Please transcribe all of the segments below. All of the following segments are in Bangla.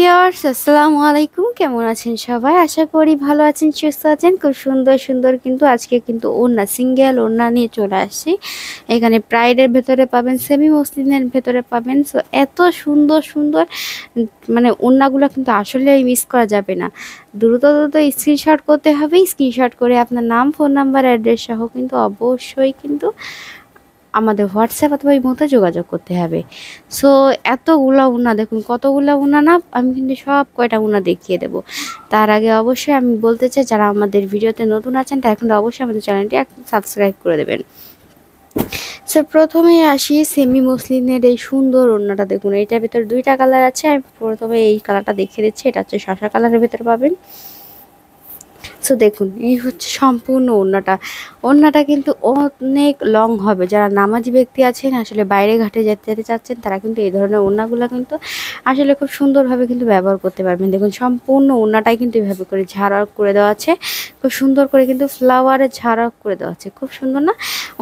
ভিউয়ার্স আসসালামু আলাইকুম, কেমন আছেন সবাই? আশা করি ভালো আছেন, সুস্থ আছেন। খুব সুন্দর সুন্দর কিন্তু আজকে কিন্তু ওড়না, সিঙ্গেল ওড়না নিয়ে চলে আসছি। এখানে প্রাইডের ভেতরে পাবেন, সেমি মসলিনের ভেতরে পাবেন। সো এত সুন্দর সুন্দর মানে ওড়নাগুলো কিন্তু আসলে মিস করা যাবে না। দ্রুত দ্রুত স্ক্রিনশট করতে হবে। স্ক্রিনশট করে আপনার নাম, ফোন নাম্বার, অ্যাড্রেস সহ কিন্তু অবশ্যই কিন্তু আমাদের হোয়াটসঅ্যাপ অথবা ইমোতে যোগাযোগ করতে হবে। সো এতগুলা উনা দেখুন, কতগুলা উনা না, আমি কিন্তু সব কয়টা উনা দেখিয়ে দেব। তার আগে অবশ্যই আমি বলতে চাই, যারা আমাদের ভিডিওতে নতুন আছেন তারা কিন্তু অবশ্যই আমাদের চ্যানেলটি সাবস্ক্রাইব করে দেবেন। সো প্রথমে আসি সেমি মসলিনের এই সুন্দর ওড়নাটা দেখুন। এটার ভিতরে দুইটা কালার আছে। আমি প্রথমে এই কালারটা দেখিয়ে দিচ্ছি। এটা হচ্ছে শসা কালারের ভিতরে পাবেন। সো দেখুন, এই হচ্ছে সম্পূর্ণ ওড়নাটা কিন্তু অনেক লং হবে। যারা নামাজি ব্যক্তি আছেন, আসলে বাইরে ঘাটে যেতে চাচ্ছেন, তারা কিন্তু এই ধরনের ওড়নাগুলো কিন্তু আসলে খুব সুন্দরভাবে কিন্তু ব্যবহার করতে পারবেন। দেখুন, সম্পূর্ণ ওড়নাটাই কিন্তু এভাবে করে ঝাড় করে দেওয়া আছে। খুব সুন্দর করে কিন্তু ফ্লাওয়ারে ঝাড় করে দেওয়া আছে। খুব সুন্দর না?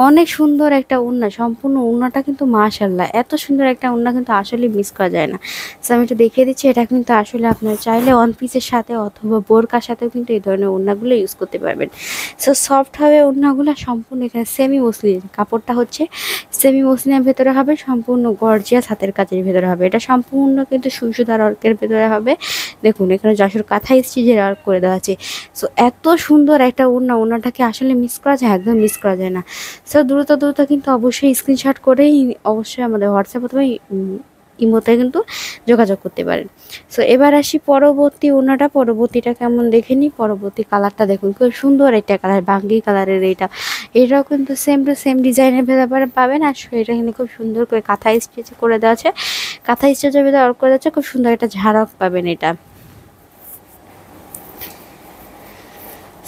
অনেক সুন্দর একটা ওড়না। সম্পূর্ণ ওড়নাটা কিন্তু মাশাআল্লাহ, এত সুন্দর একটা ওড়না কিন্তু আসলে মিস করা যায় না। সো আমি একটু দেখিয়ে দিচ্ছি। এটা কিন্তু আসলে আপনারা চাইলে ওয়ান পিসের সাথে অথবা বোরকার সাথেও কিন্তু এই ধরনের ওড়নাগুলো ইউজ করতে পারবেন। সো সফট হবে ওড়নাগুলো। সম্পূর্ণ এখানে সেমি মসলিন, কাপড়টা হচ্ছে সেমি মসলিনের ভেতরে হবে, সম্পূর্ণ গর্জিয়াস হাতের কাজের ভেতরে হবে। এটা সম্পূর্ণ কিন্তু সুই সুতার ওয়ার্কের ভেতরে হবে। দেখুন, এখানে যশোর কাঁথা স্টিচের ওয়ার্ক করে দেওয়া আছে। সো এত সুন্দর একটা ওড়নাটাকে আসলে মিস করা যায়? একদম মিস করা যায় না। সো দ্রুত দ্রুত কিন্তু অবশ্যই স্ক্রিনশট করেই অবশ্যই আমাদের হোয়াটসঅ্যাপ অথবা ইমোতে কিন্তু যোগাযোগ করতে পারেন। সো এবার আসি পরবর্তী ওড়নাটা। পরবর্তীটা কেমন দেখে নিই। পরবর্তী কালারটা দেখুন, খুব সুন্দর একটা কালার, বাঙ্গি কালারের। এটাও কিন্তু সেম টু সেম ডিজাইনের ভেতরে পাবেন। আর এটা কিন্তু খুব সুন্দর করে কাঁথা স্টিচ করে দেওয়া আছে। কাঁথা স্টিচের ভেতরে ওয়ার্ক করে দেওয়া আছে। খুব সুন্দর একটা ঝাড়ক পাবেন এটা।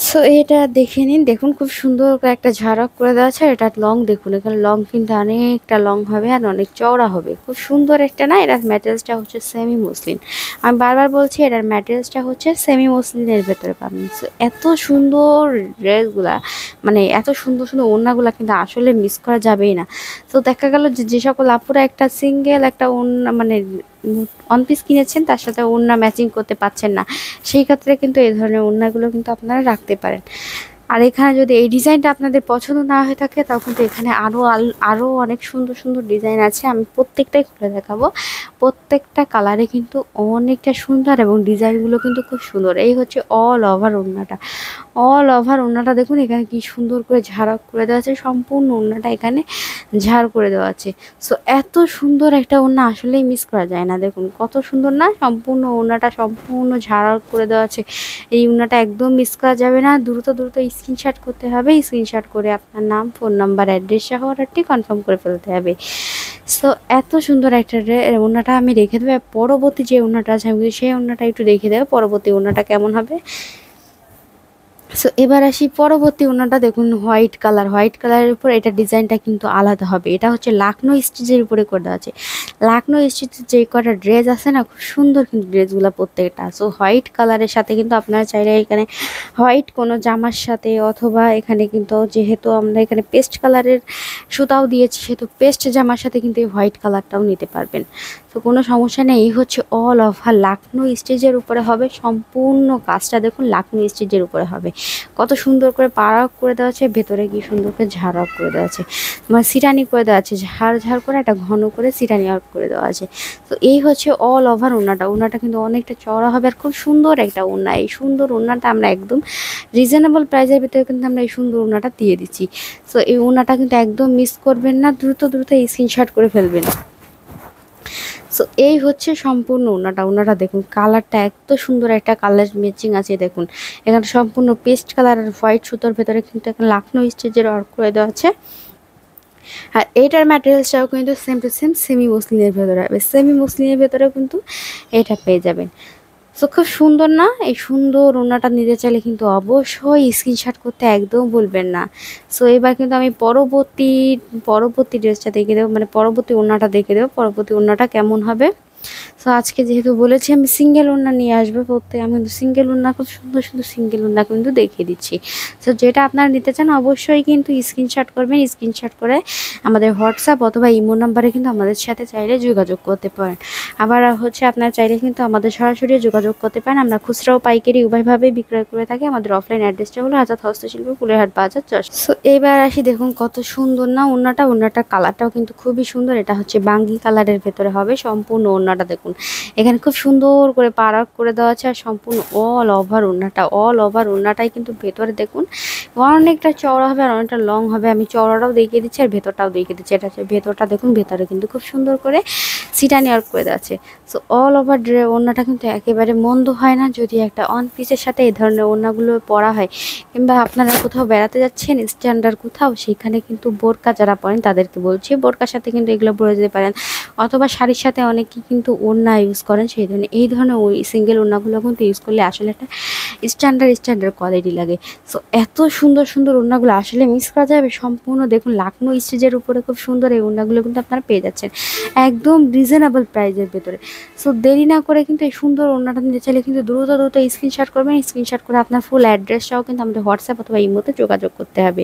সো এটা দেখে নিন। দেখুন, খুব সুন্দর করে একটা ঝাড়ক করে দেওয়া আছে। এটা লং দেখুন, এখানে লং কিন্তু অনেকটা লং হবে আর অনেক চওড়া হবে। খুব সুন্দর একটা না? এটার ম্যাটেরিয়ালসটা হচ্ছে সেমি মসলিন। আমি বারবার বলছি, এটার ম্যাটেরিয়ালসটা হচ্ছে সেমি মসলিনের ভেতরে পাবেন। সো এত সুন্দর ড্রেসগুলা, মানে এত সুন্দর সুন্দর ওড়নাগুলা কিন্তু আসলে মিস করা যাবেই না। তো দেখা গেল যে সকল আপুরা একটা সিঙ্গেল একটা ওড়না মানে ওয়ান পিস কিনেছেন, তার সাথে ওড়না ম্যাচিং করতে পারছেন না, সেই ক্ষেত্রে কিন্তু এই ধরনের ওড়নাগুলো কিন্তু আপনারা রাখতে পারেন। আর এখানে যদি এই ডিজাইনটা আপনাদের পছন্দ না হয়ে থাকে, তখন তো এখানে আরও অনেক সুন্দর সুন্দর ডিজাইন আছে। আমি প্রত্যেকটাই খুলে দেখাবো। প্রত্যেকটা কালারে কিন্তু অনেকটা সুন্দর এবং ডিজাইনগুলো কিন্তু খুব সুন্দর। এই হচ্ছে অল ওভার ওড়নাটা। অল ওভার ওড়নাটা দেখুন, এখানে কি সুন্দর করে ঝাড়ক করে দেওয়া আছে। সম্পূর্ণ ওড়নাটা এখানে ঝাড় করে দেওয়া আছে। সো এত সুন্দর একটা ওড়না আসলেই মিস করা যায় না। দেখুন কত সুন্দর না? সম্পূর্ণ ওড়নাটা সম্পূর্ণ ঝাড় করে দেওয়া আছে। এই ওড়নাটা একদম মিস করা যাবে না। দ্রুত দ্রুত স্ক্রিনশট করতে হবে। স্ক্রিনশট করে আপনার নাম, ফোন নাম্বার, অ্যাড্রেস সহ অর্ডারটি কনফার্ম করে ফেলতে হবে। সো এত সুন্দর একটা ওড়নাটা আমি রেখে দেবো। পরবর্তী যে ওড়নাটা আছে, আমি সেই ওড়নাটা একটু রেখে দেবো। পরবর্তী ওড়নাটা কেমন হবে। সো এবার আসি পরবর্তী ওড়নাটা। দেখুন, হোয়াইট কালারের উপর এটা ডিজাইনটা কিন্তু আলাদা হবে। এটা হচ্ছে লাকনো স্টিচের উপরে করে দেওয়া আছে। লাকনো স্টিচের যে কটা ড্রেস আছে না, খুব সুন্দর কিন্তু ড্রেসগুলো প্রত্যেকটা। সো হোয়াইট কালারের সাথে কিন্তু আপনারা চাইলে এখানে হোয়াইট কোনো জামার সাথে, অথবা এখানে কিন্তু যেহেতু আমরা এখানে পেস্ট কালারের সুতাও দিয়েছি, সেহেতু পেস্ট জামার সাথে কিন্তু এই হোয়াইট কালারটাও নিতে পারবেন। তো কোনো সমস্যা নেই। এই হচ্ছে অল ওভার লাকনো স্টিচের উপরে হবে। সম্পূর্ণ কাজটা দেখুন লাকনো স্টিচের উপরে হবে। কত সুন্দর করে পাড়াক করে দেওয়া আছে, ভেতরে কি সুন্দর করে ঝাড়ক করে দেওয়া আছে, মানে সিটানি করে দেওয়া আছে। ঝাড় করে একটা ঘন করে সিটানি ওয়ার্ক করে দেওয়া আছে। তো এই হচ্ছে অল ওভার ওড়নাটা কিন্তু অনেকটা চওড়া হবে আর খুব সুন্দর একটা ওড়না। এই সুন্দর ওড়নাটা আমরা একদম রিজনেবল প্রাইসের ভিতরে কিন্তু আমরা এই সুন্দর ওড়নাটা দিয়ে দিচ্ছি। সো এই ওড়নাটা কিন্তু একদম মিস করবেন না। দ্রুত দ্রুত স্ক্রিনশট করে ফেলবেন। সো এই হচ্ছে সম্পূর্ণ ওড়নাটা দেখুন, কালারটা এত সুন্দর একটা কালার ম্যাচিং আছে। দেখুন, এখানে সম্পূর্ণ পেস্ট কালার আর হোয়াইট সুতোর ভেতরে কিন্তু এখানে লাকনো স্টিচের ওয়ার্ক করে দেওয়া আছে। আর এইটার ম্যাটেরিয়ালসটাও কিন্তু সেম টু সেম সেমি মসলিনের ভেতরে হবে। সেমি মসলিনের ভেতরে কিন্তু এটা পেয়ে যাবেন। সো খুব সুন্দর না? এই সুন্দর ওড়নাটা নিতে চাইলে কিন্তু অবশ্যই স্ক্রিনশট করতে একদম ভুলবেন না। সো এবার কিন্তু আমি পরবর্তী ড্রেসটা দেখে দেবো, মানে পরবর্তী ওড়নাটা দেখে দেবো। পরবর্তী ওড়নাটা কেমন হবে। সো আজকে যেহেতু বলেছি আমি সিঙ্গেল ওড়না নিয়ে আসবো, প্রত্যেক আমি কিন্তু সিঙ্গেল ওড়না খুব সুন্দর সুন্দর সিঙ্গেল ওড়না কিন্তু দেখিয়ে দিচ্ছি। সো যেটা আপনারা নিতে চান অবশ্যই কিন্তু স্ক্রিনশট করবেন, স্ক্রিনশট করে আমাদের হোয়াটসঅ্যাপ অথবা ইমো নাম্বারে কিন্তু আমাদের সাথে চাইলে যোগাযোগ করতে পারেন। আবার হচ্ছে আপনারা চাইলে কিন্তু আমাদের সরাসরি যোগাযোগ করতে পারেন। আমরা খুচরা ও পাইকারি উভয়ভাবেই বিক্রয় করে থাকি। আমাদের অফলাইন অ্যাড্রেসটা হলো আজাদ হস্তশিল্প, কুলেরহাট বাজার, যশোর। সো এবার আসি, দেখুন কত সুন্দর না ওড়নাটা, ওড়নাটার কালারটাও কিন্তু খুবই সুন্দর। এটা হচ্ছে বাঙ্গি কালারের ভেতরে হবে সম্পূর্ণ ওড়নাটা। দেখুন এখানে খুব সুন্দর করে পাড়া করে দেওয়া আছে, আর সম্পূর্ণ অল ওভার ওড়নাটাই কিন্তু ভেতরে দেখুন অনেকটা চওড়া হবে আর অনেকটা লং হবে। আমি চওড়াটাও দেখিয়ে দিচ্ছি আর ভেতরটাও দেখিয়ে দিচ্ছি। এটা হচ্ছে ভেতরটা, দেখুন ভেতরে কিন্তু খুব সুন্দর করে সিটানি ওয়ার্ক করে দেওয়া আছে। সো অল ওভার ওড়নাটা কিন্তু একেবারে মন্দ হয় না যদি একটা অন পিসের সাথে এই ধরনের ওড়নাগুলো পরা হয়, কিংবা আপনারা কোথাও বেড়াতে যাচ্ছেন স্ট্যান্ডার্ড কোথাও, সেখানে কিন্তু বোরকা যারা পরেন তাদেরকে বলছি বোরকার সাথে কিন্তু এগুলো পরে যেতে পারেন, অথবা শাড়ির সাথে অনেকেই কিন্তু ওড়না ইউজ করেন। সেই ধরনের এই ধরনের ওই সিঙ্গেল ওড়নাগুলো কিন্তু ইউজ করলে আসলে একটা স্ট্যান্ডার্ড কোয়ালিটি লাগে। সো এত সুন্দর সুন্দর ওড়নাগুলো আসলে মিস করা যাবে। সম্পূর্ণ দেখুন লাকনো স্টিচের উপরে খুব সুন্দর এই ওড়নাগুলো কিন্তু আপনারা পেয়ে যাচ্ছেন একদম রিজনেবল প্রাইসের ভেতরে। সো দেরি না করে কিন্তু এই সুন্দর ওড়নাটা নিতে চাইলে কিন্তু দ্রুত স্ক্রিনশট করবেন। স্ক্রিনশট করে আপনার ফুল অ্যাড্রেসটাও কিন্তু আমাদের হোয়াটসঅ্যাপ অথবা ইমোতে যোগাযোগ করতে হবে।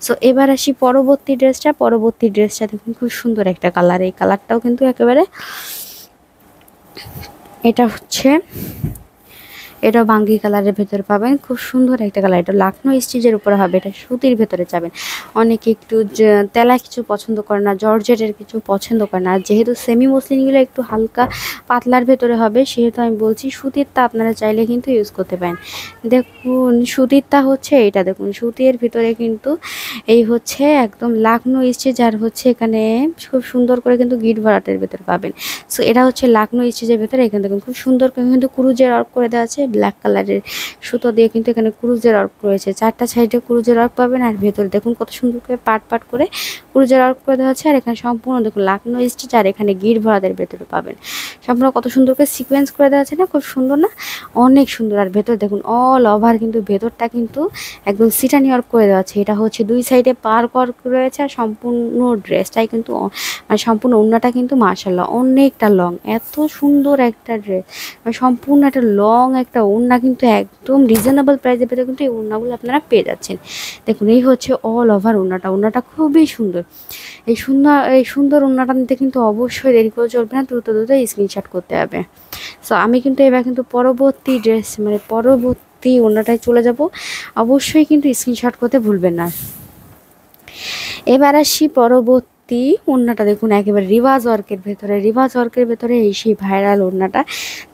সো এবার আসি পরবর্তী ড্রেসটা দেখুন খুব সুন্দর একটা কালার। এই কালারটাও কিন্তু একেবারে, এটা বাঙ্গি কালারের ভেতরে পাবেন, খুব সুন্দর একটা কালার। এটা লাকনো স্টিচের উপরে হবে, এটা সুতির ভেতরে যাবেন। অনেকে একটু তেলা কিছু পছন্দ করে না, জর্জেটের কিছু পছন্দ করে না, যেহেতু সেমি মসলিনগুলো একটু হালকা পাতলার ভেতরে হবে, সেহেতু আমি বলছি সুতিরটা আপনারা চাইলে কিন্তু ইউজ করতে পারেন। দেখুন সুতিরটা হচ্ছে এটা, দেখুন সুতির ভিতরে কিন্তু এই হচ্ছে একদম লাকনো স্টিচ, আর হচ্ছে এখানে খুব সুন্দর করে কিন্তু গিট ভরাটের ভেতরে পাবেন। সো এটা হচ্ছে লাকনো স্টিচের ভেতরে। এখানে দেখুন খুব সুন্দর করে কিন্তু ক্রুজের ওয়ার্ক করে দেওয়া আছে, ব্ল্যাক কালারের সুতো দিয়ে কিন্তু এখানে ক্রুজের ওয়ার্ক রয়েছে। চারটা সাইডে ক্রুজের ওয়ার্ক পাবেন, আর ভেতরে দেখুন কত সুন্দর করে পাট করে ক্রুজের ওয়ার্ক করে দেওয়া আছে। আর এখানে সম্পূর্ণ দেখুন লাকনো স্টিচ, আর এখানে গিট ভরাটের ভেতরে পাবেন। সম্পূর্ণ কত সুন্দর করে সিকোয়েন্স করে দেওয়া আছে না, খুব সুন্দর না, অনেক সুন্দর। আর ভেতর দেখুন অল ওভার কিন্তু ভেতরটা কিন্তু একদম সিটানি ওয়ার্ক করে দেওয়া আছে। এটা হচ্ছে দুই সাইডে পার ওয়ার্ক রয়েছে, আর সম্পূর্ণ ড্রেসটাই কিন্তু মানে সম্পূর্ণ ওড়নাটা কিন্তু মাশাআল্লাহ অনেকটা লং। এত সুন্দর একটা ড্রেস, মানে সম্পূর্ণ একটা লং একটা ওড়না কিন্তু একদম রিজনেবল প্রাইসের ভেতরে কিন্তু এই ওড়নাগুলো আপনারা পেয়ে যাচ্ছেন। দেখুন এই হচ্ছে অল ওভার ওড়নাটা খুবই সুন্দর। এই সুন্দর ওড়নাটা নিতে কিন্তু অবশ্যই দেরি করে চলবে না, দ্রুত স্ক্রিনশট করতে হবে। সো আমি কিন্তু এবার কিন্তু পরবর্তী ওড়নাটায় চলে যাব, অবশ্যই কিন্তু স্ক্রিনশট করতে ভুলবেন না। এবার আসি পরবর্তী ওড়নাটা, দেখুন একেবারে রিভার্স ওয়ার্কের ভেতরে এই সেই ভাইরাল ওড়নাটা।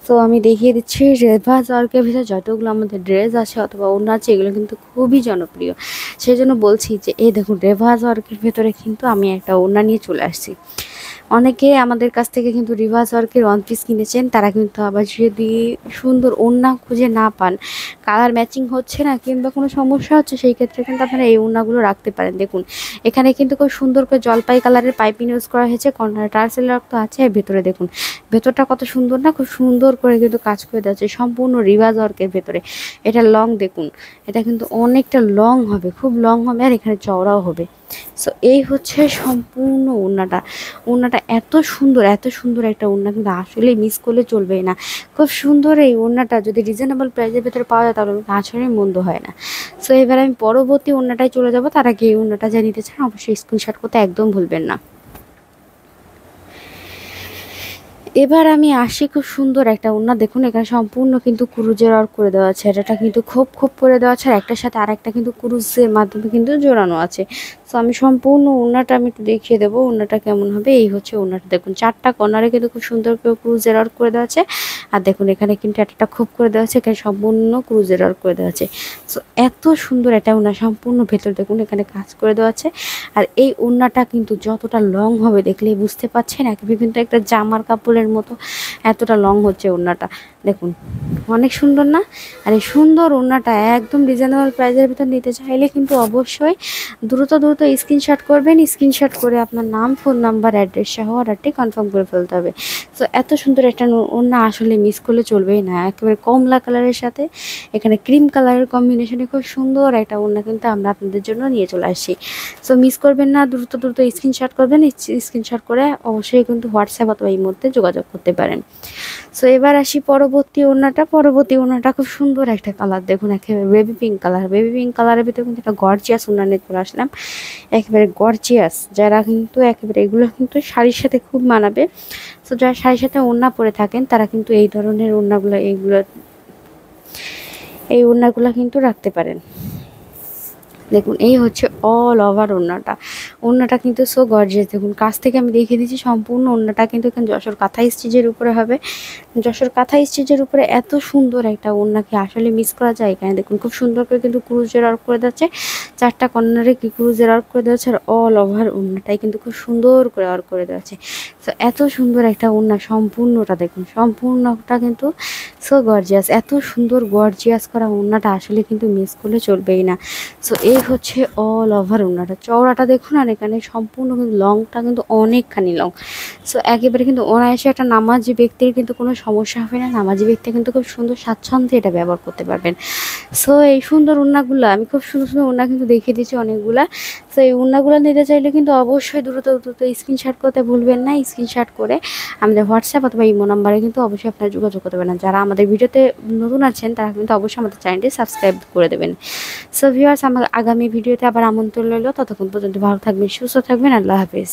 তো আমি দেখিয়ে দিচ্ছি রিভার্স ওয়ার্কের ভিতরে যতগুলো আমাদের ড্রেস আছে অথবা ওড়না আছে এগুলো কিন্তু খুবই জনপ্রিয়। সেই জন্য বলছি যে এই দেখুন রিভার্স ওয়ার্কের ভেতরে কিন্তু আমি একটা ওড়না নিয়ে চলে আসছি। অনেকে আমাদের কাছ থেকে কিন্তু রিভার্স ওয়ার্কের ওয়ান পিস কিনেছেন, তারা কিন্তু আবার যদি সুন্দর ওড়না খুঁজে না পান, কালার ম্যাচিং হচ্ছে না কিংবা কোনো সমস্যা হচ্ছে, সেই ক্ষেত্রে কিন্তু আপনারা এই ওড়নাগুলো রাখতে পারেন। দেখুন এখানে কিন্তু খুব সুন্দর করে জলপাই কালারের পাইপিং ইউজ করা হয়েছে, কর্নার টার্সেল ওয়ার্ক তো আছে। ভেতরে দেখুন ভেতরটা কত সুন্দর না, খুব সুন্দর করে কিন্তু কাজ করে দেওয়া আছে সম্পূর্ণ রিভার্স ওয়ার্কের ভেতরে। এটা লং দেখুন, এটা কিন্তু অনেকটা লং হবে, খুব লং হবে, আর এখানে চওড়াও হবে। সো এই হচ্ছে সম্পূর্ণ ওড়নাটা এত সুন্দর একটা ওড়না কিন্তু আসলে মিস করলে চলবেই না। খুব সুন্দর এই ওড়নাটা যদি রিজনেবল প্রাইসের ভেতরে পাওয়া যায় তাহলে আসলে মন্দ হয় না। সো এবার আমি পরবর্তী ওড়নাটায় চলে যাব, তার আগে এই ওড়নাটা যা নিতে চান অবশ্যই স্ক্রিনশট করতে একদম ভুলবেন না। এবার আমি আসি খুব সুন্দর একটা ওড়না, দেখুন এখানে সম্পূর্ণ কিন্তু ক্রুজের ওয়ার্ক করে দেওয়া আছে। এটা কিন্তু খোপ করে দেওয়া আছে, আর একটার সাথে আরেকটা কিন্তু ক্রুজের মাধ্যমে কিন্তু জোড়ানো আছে। সো আমি সম্পূর্ণ ওড়নাটা আমি একটু দেখিয়ে দেবো ওড়নাটা কেমন হবে। এই হচ্ছে ওড়নাটা, দেখুন চারটা কর্নারে কিন্তু খুব সুন্দর করে ক্রুজের ওয়ার্ক করে দেওয়া আছে। আর দেখুন এখানে কিন্তু একটা খোপ করে দেওয়া আছে, এখানে সম্পূর্ণ ক্রুজের ওয়ার্ক করে দেওয়া আছে। সো এত সুন্দর একটা ওড়না, সম্পূর্ণ ভেতর দেখুন এখানে কাজ করে দেওয়া আছে। আর এই ওড়নাটা কিন্তু যতটা লং হবে দেখলেই বুঝতে পারছেন, একেবারে কিন্তু একটা জামার কাপড়ের মতো এতটা লং হচ্ছে ওড়নাটা। দেখুন অনেক সুন্দর না। আর এই সুন্দর ওড়নাটা একদম রিজনেবল প্রাইসের ভিতর নিতে চাইলে কিন্তু অবশ্যই দ্রুত স্ক্রিনশট করবেন। স্ক্রিনশট করে আপনার নাম, ফোন নাম্বার, অ্যাড্রেস সহ অর্ডারটি কনফার্ম করে ফেলতে হবে। সো এত সুন্দর একটা ওড়না আসলে মিস করলে চলবেই না। একেবারে কমলা কালারের সাথে এখানে ক্রিম কালারের কম্বিনেশনে খুব সুন্দর একটা ওড়না কিন্তু আমরা আপনাদের জন্য নিয়ে চলে আসছি। সো মিস করবেন না, দ্রুত স্ক্রিনশট করবেন। স্ক্রিনশট করে অবশ্যই কিন্তু হোয়াটসঅ্যাপ অথবা এই মধ্যে যোগাযোগ যোগাযোগ করতে পারেন। সো এবার আসি পরবর্তী ওড়নাটা খুব সুন্দর একটা কালার, দেখুন একেবারে baby pink colour. Baby pink কালারের ভিতরে কিন্তু একটা গর্জিয়াস ওড়না নিয়ে চলে আসলাম, একেবারে গর্জিয়াস। যারা কিন্তু একেবারে এগুলো কিন্তু শাড়ির সাথে খুব মানাবে। সো যারা শাড়ির সাথে ওড়না পরে থাকেন তারা কিন্তু এই ধরনের এই ওড়নাগুলো কিন্তু রাখতে পারেন। দেখুন এই হচ্ছে অল ওভার ওড়নাটা কিন্তু সো গর্জিয়াস। দেখুন কাছ থেকে আমি দেখিয়ে দিচ্ছি, সম্পূর্ণ ওড়নাটা কিন্তু এখানে যশোর কাঁথা স্টিচের উপরে হবে। যশোর কাঁথা স্টিচের উপরে এত সুন্দর একটা ওড়নাকে আসলে মিস করা যায়? এখানে দেখুন খুব সুন্দর করে কিন্তু ক্রুজের ওয়ার্ক করে যাচ্ছে, 4টা কর্নারে কি ক্রুজের ওয়ার্ক করে দেওয়া, আর অল ওভার ওড়নাটাই কিন্তু খুব সুন্দর করে ওয়ার্ক করে দেওয়া আছে। সো এত সুন্দর একটা ওড়না, সম্পূর্ণটা দেখুন, সম্পূর্ণটা কিন্তু সো গর্জিয়াস। এত সুন্দর গর্জিয়াস করা ওড়নাটা আসলে কিন্তু মিস করলে চলবেই না। সো এই হচ্ছে অল ওভার ওড়নাটা, চওড়াটা দেখুন, আর এখানে সম্পূর্ণ কিন্তু লংটা কিন্তু অনেকখানি লং। সো একেবারে কিন্তু অনায়াসে একটা নামাজি ব্যক্তির কিন্তু কোনো সমস্যা হবে না, নামাজি ব্যক্তি কিন্তু খুব সুন্দর স্বাচ্ছন্দ্যে এটা ব্যবহার করতে পারবেন। সো এই সুন্দর ওড়নাগুলো আমি খুব সুন্দর সুন্দর ওড়না কিন্তু দেখিয়ে দিচ্ছি অনেকগুলা। সো এই ওড়নাগুলো নিতে চাইলে কিন্তু অবশ্যই দ্রুত স্ক্রিনশট করতে ভুলবেন না। স্ক্রিনশট করে আমাদের হোয়াটসঅ্যাপ অথবা ইমো নাম্বারে কিন্তু অবশ্যই আপনারা যোগাযোগ করতে পারেন। যারা আমাদের ভিডিওতে নতুন আছেন তারা কিন্তু অবশ্যই আমাদের চ্যানেলটি সাবস্ক্রাইব করে দেবেন। সো ভিউয়ার্স, আমার আগামী ভিডিওতে আবার আমন্ত্রণ রইল। ততক্ষণ পর্যন্ত ভালো থাকবেন, সুস্থ থাকবেন। আল্লাহ হাফেজ।